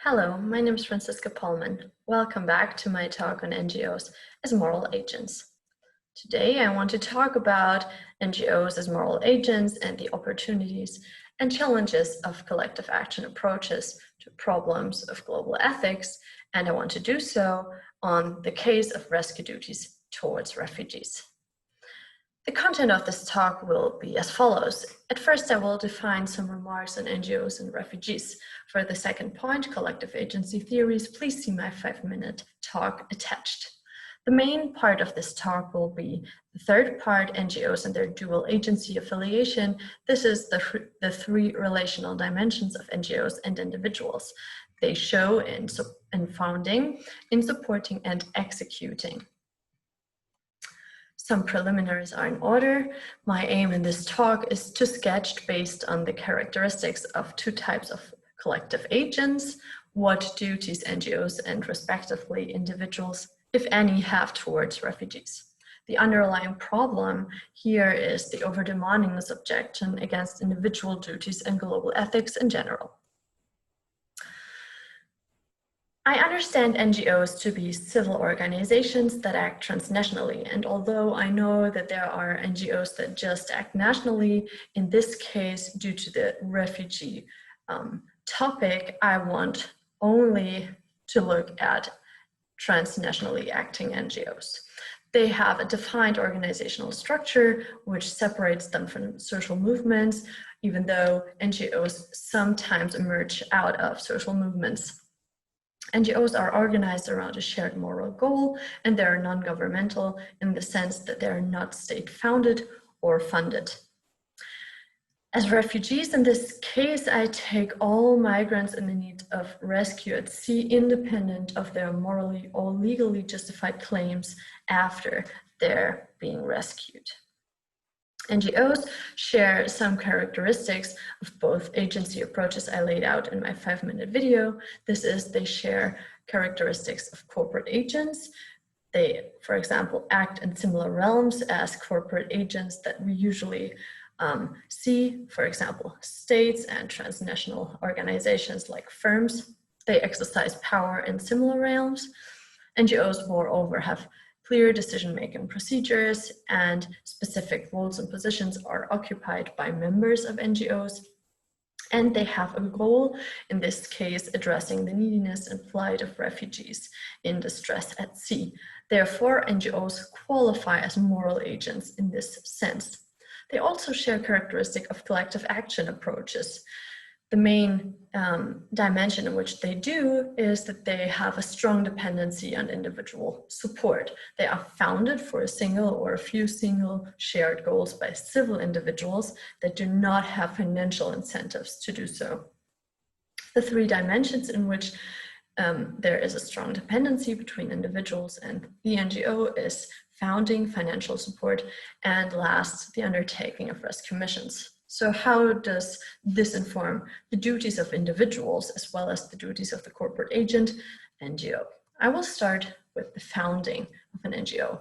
Hello, my name is Franziska Paulmann. Welcome back to my talk on NGOs as moral agents. Today I want to talk about NGOs as moral agents and the opportunities and challenges of collective action approaches to problems of global ethics, and I want to do so on the case of rescue duties towards refugees. The content of this talk will be as follows. At first, I will define some remarks on NGOs and refugees. For the second point, collective agency theories, please see my 5-minute talk attached. The main part of this talk will be the third part, NGOs and their dual agency affiliation. This is the three relational dimensions of NGOs and individuals. They show in founding, in supporting, and executing. Some preliminaries are in order. My aim in this talk is to sketch, based on the characteristics of two types of collective agents, what duties NGOs and respectively individuals, if any, have towards refugees. The underlying problem here is the over-demandingness objection against individual duties and global ethics in general. I understand NGOs to be civil organizations that act transnationally, and although I know that there are NGOs that just act nationally, in this case, due to the refugee topic, I want only to look at transnationally acting NGOs. They have a defined organizational structure which separates them from social movements, even though NGOs sometimes emerge out of social movements. NGOs are organized around a shared moral goal, and they are non-governmental in the sense that they are not state-founded or funded. As refugees, in this case, I take all migrants in the need of rescue at sea, independent of their morally or legally justified claims after they're being rescued. NGOs share some characteristics of both agency approaches I laid out in my 5-minute video. This is, they share characteristics of corporate agents. They, for example, act in similar realms as corporate agents that we usually see, for example, states and transnational organizations like firms. They exercise power in similar realms. NGOs, moreover, have clear decision-making procedures, and specific roles and positions are occupied by members of NGOs, and they have a goal, in this case, addressing the neediness and plight of refugees in distress at sea. Therefore, NGOs qualify as moral agents in this sense. They also share characteristic of collective action approaches. The main dimension in which they do is that they have a strong dependency on individual support. They are founded for a single or a few single shared goals by civil individuals that do not have financial incentives to do so. The three dimensions in which there is a strong dependency between individuals and the NGO is founding, financial support, and last, the undertaking of rescue missions. So how does this inform the duties of individuals as well as the duties of the corporate agent, NGO? I will start with the founding of an NGO.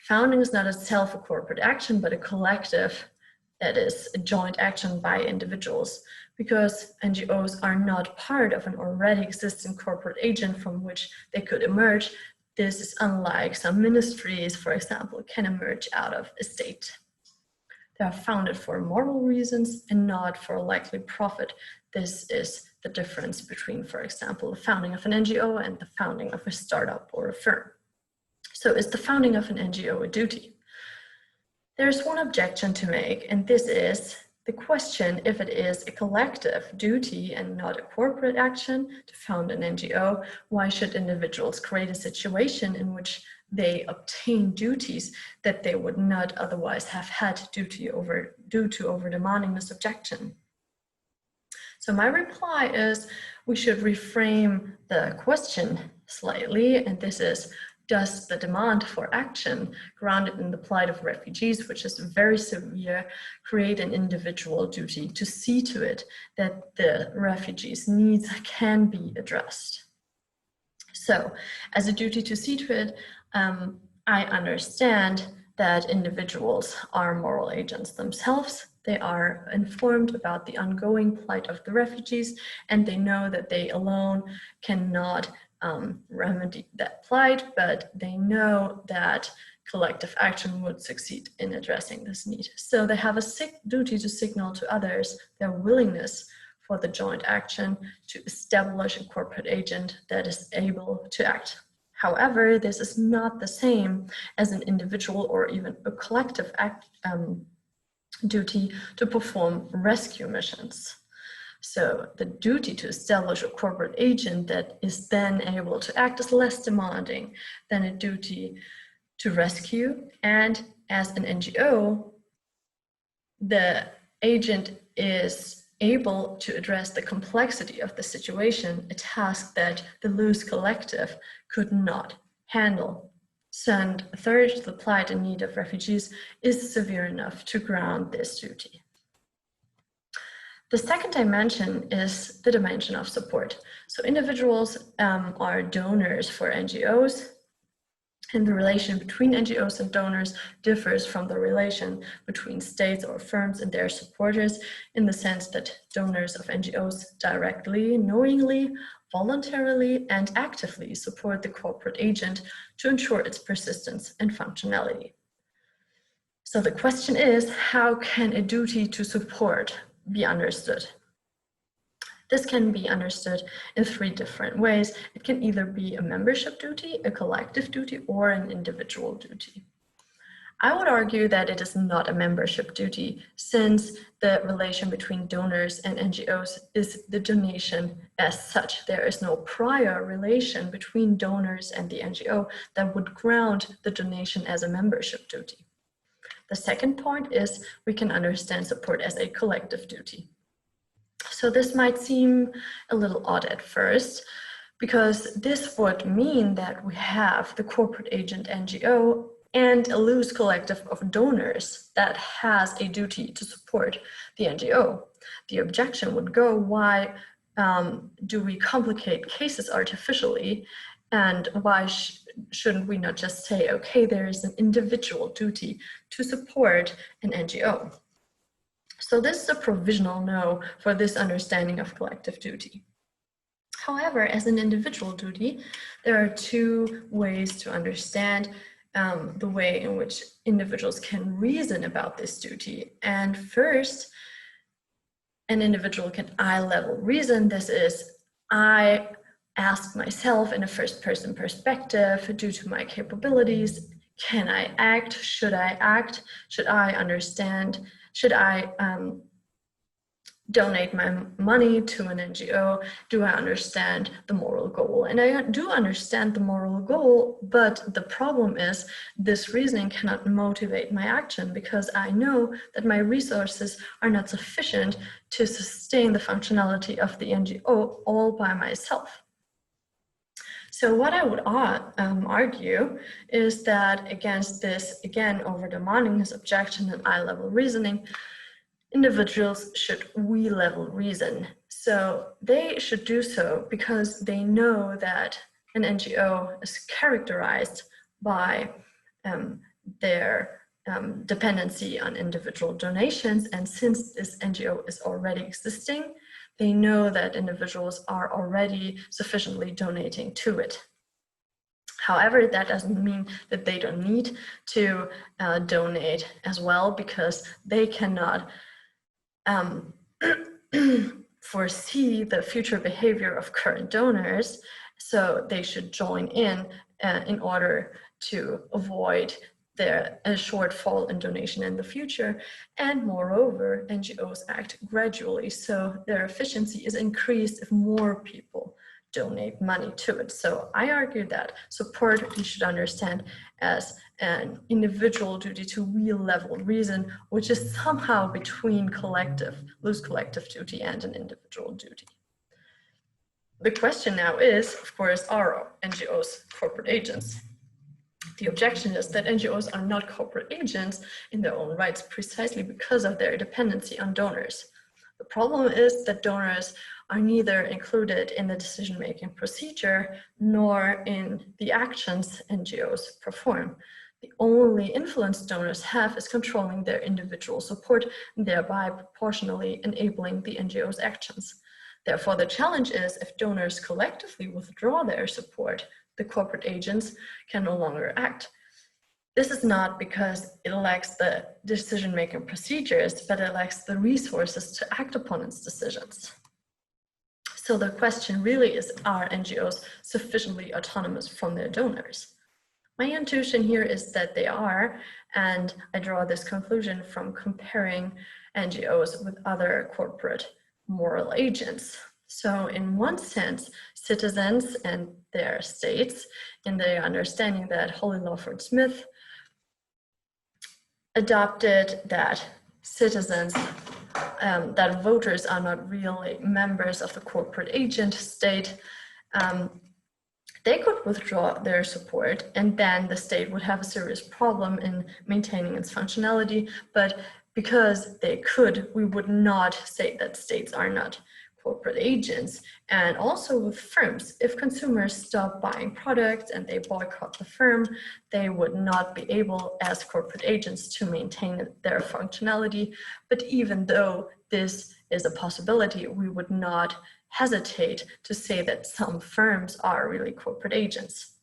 Founding is not itself a corporate action, but a collective, that is a joint action by individuals, because NGOs are not part of an already existing corporate agent from which they could emerge. This is unlike some ministries, for example, can emerge out of a state. They are founded for moral reasons and not for likely profit. This is the difference between, for example, the founding of an NGO and the founding of a startup or a firm. So is the founding of an NGO a duty? There's one objection to make, and this is the question if it is a collective duty and not a corporate action to found an NGO, why should individuals create a situation in which they obtain duties that they would not otherwise have had due to over-demanding this objection? So my reply is we should reframe the question slightly, and this is, does the demand for action grounded in the plight of refugees, which is very severe, create an individual duty to see to it that the refugees' needs can be addressed? So as a duty to see to it, I understand that individuals are moral agents themselves. They are informed about the ongoing plight of the refugees, and they know that they alone cannot remedy that plight, but they know that collective action would succeed in addressing this need. So they have a duty to signal to others their willingness for the joint action to establish a corporate agent that is able to act. However, this is not the same as an individual or even a collective duty to perform rescue missions. So the duty to establish a corporate agent that is then able to act is less demanding than a duty to rescue. And as an NGO, the agent is able to address the complexity of the situation, a task that the loose collective could not handle. So, and third, the plight and need of refugees is severe enough to ground this duty. The second dimension is the dimension of support. So individuals are donors for NGOs, and the relation between NGOs and donors differs from the relation between states or firms and their supporters, in the sense that donors of NGOs directly, knowingly, voluntarily, and actively support the corporate agent to ensure its persistence and functionality. So the question is, how can a duty to support be understood? This can be understood in three different ways. It can either be a membership duty, a collective duty, or an individual duty. I would argue that it is not a membership duty, since the relation between donors and NGOs is the donation as such. There is no prior relation between donors and the NGO that would ground the donation as a membership duty. The second point is we can understand support as a collective duty. So this might seem a little odd at first, because this would mean that we have the corporate agent NGO and a loose collective of donors that has a duty to support the NGO. The objection would go, why do we complicate cases artificially? And why shouldn't we not just say, okay, there is an individual duty to support an NGO? So this is a provisional no for this understanding of collective duty. However, as an individual duty, there are two ways to understand the way in which individuals can reason about this duty. And first, an individual can I-level reason. This is, I ask myself in a first-person perspective, due to my capabilities, can I act? Should I act? Should I understand? Should I donate my money to an NGO? Do I understand the moral goal? And I do understand the moral goal, but the problem is this reasoning cannot motivate my action, because I know that my resources are not sufficient to sustain the functionality of the NGO all by myself. So what I would argue is that against this, again, over-demanding this objection and I-level reasoning, individuals should we-level reason. So they should do so because they know that an NGO is characterized by their dependency on individual donations. And since this NGO is already existing, they know that individuals are already sufficiently donating to it. However, that doesn't mean that they don't need to donate as well, because they cannot foresee the future behavior of current donors, so they should join in order to avoid a shortfall in donation in the future. And moreover, NGOs act gradually, so their efficiency is increased if more people donate money to it. So I argue that support we should understand as an individual duty to we-level reason, which is somehow between loose collective duty and an individual duty. The question now is, of course, are NGOs corporate agents? The objection is that NGOs are not corporate agents in their own rights, precisely because of their dependency on donors. The problem is that donors are neither included in the decision-making procedure nor in the actions NGOs perform. The only influence donors have is controlling their individual support, and thereby proportionally enabling the NGO's actions. Therefore, the challenge is if donors collectively withdraw their support, the corporate agents can no longer act. This is not because it lacks the decision-making procedures, but it lacks the resources to act upon its decisions. So the question really is, are NGOs sufficiently autonomous from their donors? My intuition here is that they are, and I draw this conclusion from comparing NGOs with other corporate moral agents. So in one sense, citizens and their states, in the understanding that Holly Lawford Smith adopted that citizens, that voters are not really members of the corporate agent state, they could withdraw their support, and then the state would have a serious problem in maintaining its functionality. But because they could, we would not say that states are not corporate agents. And also with firms, if consumers stop buying products and they boycott the firm, they would not be able as corporate agents to maintain their functionality. But even though this is a possibility, we would not hesitate to say that some firms are really corporate agents.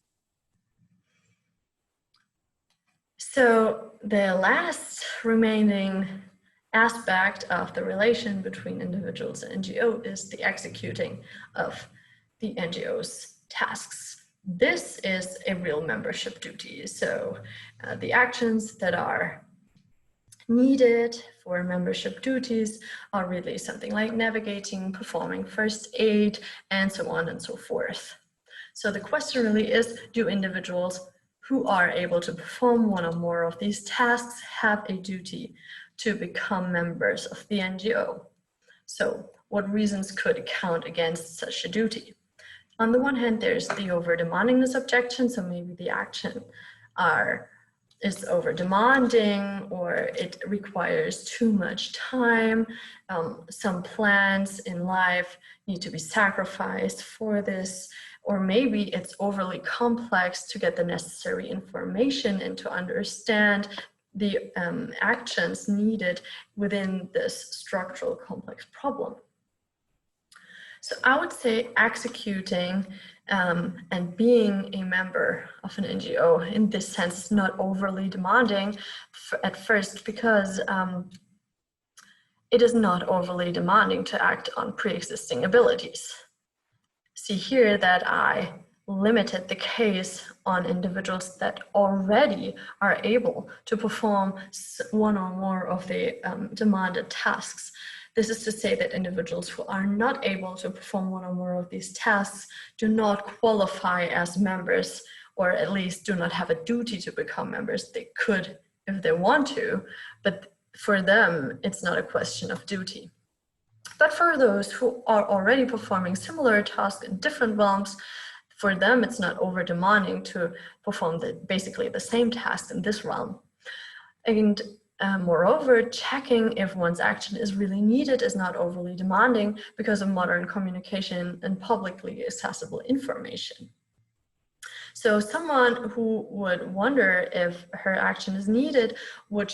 So the last remaining aspect of the relation between individuals and NGO is the executing of the NGO's tasks. This is a real membership duty. So the actions that are needed for membership duties are really something like navigating, performing first aid, and so on and so forth. So the question really is, do individuals who are able to perform one or more of these tasks have a duty to become members of the NGO? So what reasons could count against such a duty? On the one hand, there's the over-demandingness objection, so maybe the action is over-demanding, or it requires too much time. Some plans in life need to be sacrificed for this, or maybe it's overly complex to get the necessary information and to understand the actions needed within this structural complex problem. So I would say executing and being a member of an NGO in this sense is not overly demanding at first, because it is not overly demanding to act on pre-existing abilities. See here that I limited the case on individuals that already are able to perform one or more of the demanded tasks. This is to say that individuals who are not able to perform one or more of these tasks do not qualify as members, or at least do not have a duty to become members. They could if they want to, but for them, it's not a question of duty. But for those who are already performing similar tasks in different realms, for them, it's not over demanding to perform basically the same task in this realm. And moreover, checking if one's action is really needed is not overly demanding because of modern communication and publicly accessible information. So someone who would wonder if her action is needed would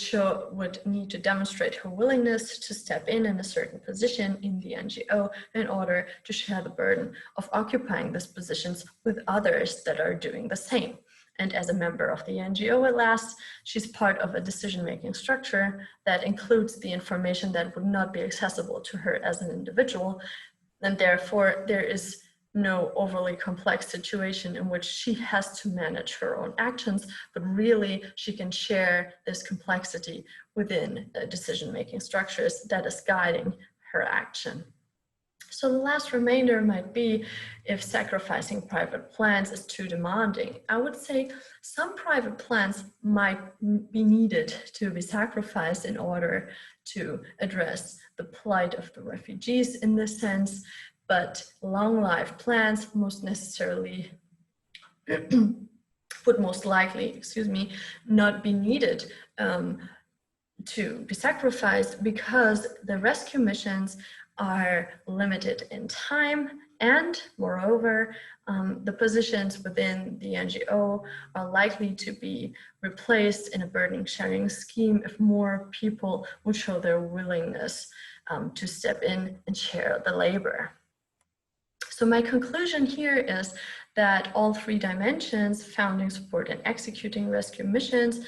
need to demonstrate her willingness to step in a certain position in the NGO in order to share the burden of occupying these positions with others that are doing the same. And as a member of the NGO at last, she's part of a decision-making structure that includes the information that would not be accessible to her as an individual. And therefore, there is no overly complex situation in which she has to manage her own actions, but really she can share this complexity within the decision-making structures that is guiding her action. So the last remainder might be if sacrificing private plans is too demanding. I would say some private plans might be needed to be sacrificed in order to address the plight of the refugees in this sense, but long life plans most necessarily would most likely, not be needed to be sacrificed because the rescue missions are limited in time, and moreover, the positions within the NGO are likely to be replaced in a burden sharing scheme if more people would show their willingness to step in and share the labor. So my conclusion here is that all three dimensions, founding, support, and executing rescue missions,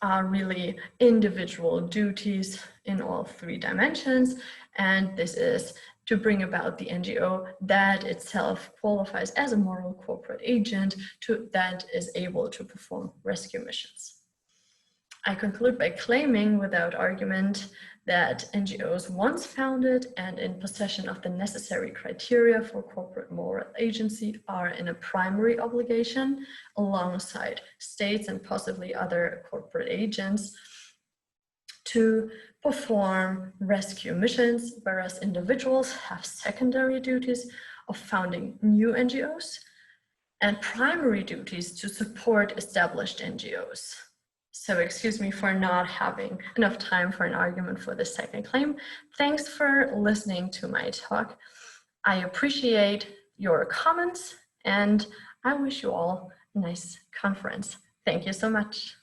are really individual duties in all three dimensions. And this is to bring about the NGO that itself qualifies as a moral corporate agent that is able to perform rescue missions. I conclude by claiming without argument that NGOs once founded and in possession of the necessary criteria for corporate moral agency are in a primary obligation alongside states and possibly other corporate agents to perform rescue missions, whereas individuals have secondary duties of founding new NGOs and primary duties to support established NGOs. So excuse me for not having enough time for an argument for the second claim. Thanks for listening to my talk. I appreciate your comments and I wish you all a nice conference. Thank you so much.